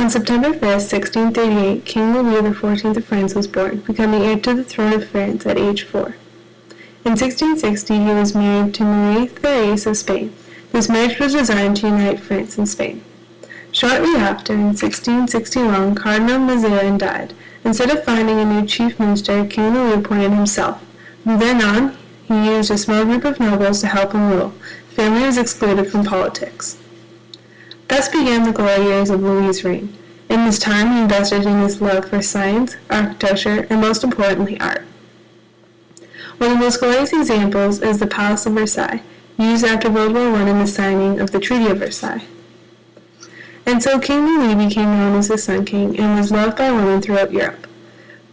On September 1st, 1638, King Louis XIV of France was born, becoming heir to the throne of France at age 4. In 1660, he was married to Marie Therese of Spain. This marriage was designed to unite France and Spain. Shortly after, in 1661, Cardinal Mazarin died. Instead of finding a new chief minister, King Louis appointed himself. From then on, he used a small group of nobles to help him rule. The family was excluded from politics. Thus began the glory years of Louis's reign. In this time, he invested in his love for science, architecture, and most importantly, art. One of the most glorious examples is the Palace of Versailles, used after World War I in the signing of the Treaty of Versailles. And so King Louis became known as the Sun King and was loved by women throughout Europe.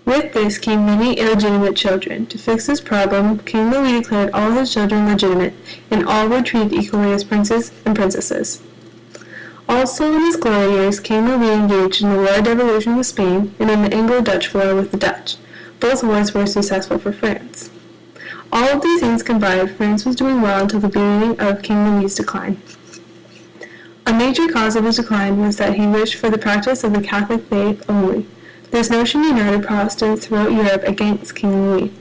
With this came many illegitimate children. To fix this problem, King Louis declared all his children legitimate, and all were treated equally as princes and princesses. Also in his glory years, King Louis engaged in the War of Devolution with Spain and in the Anglo-Dutch War with the Dutch. Both wars were successful for France. All of these things combined, France was doing well until the beginning of King Louis's decline. A major cause of his decline was that he wished for the practice of the Catholic faith only. This notion united Protestants throughout Europe against King Louis.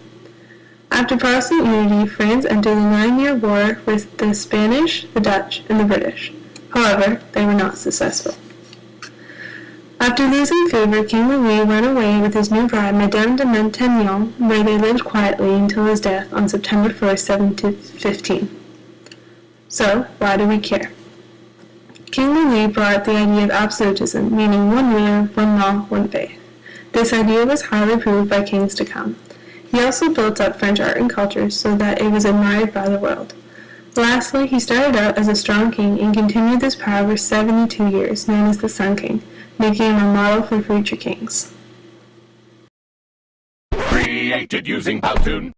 After Protestant unity, France entered the 9-year war with the Spanish, the Dutch, and the British. However, they were not successful. After losing favor, King Louis went away with his new bride, Madame de Maintenon, where they lived quietly until his death on September 1st, 1715. So, why do we care? King Louis brought the idea of absolutism, meaning one ruler, one law, one faith. This idea was highly approved by kings to come. He also built up French art and culture so that it was admired by the world. Lastly, he started out as a strong king and continued this power for 72 years, known as the Sun King, making him a model for future kings. Created using Powtoon.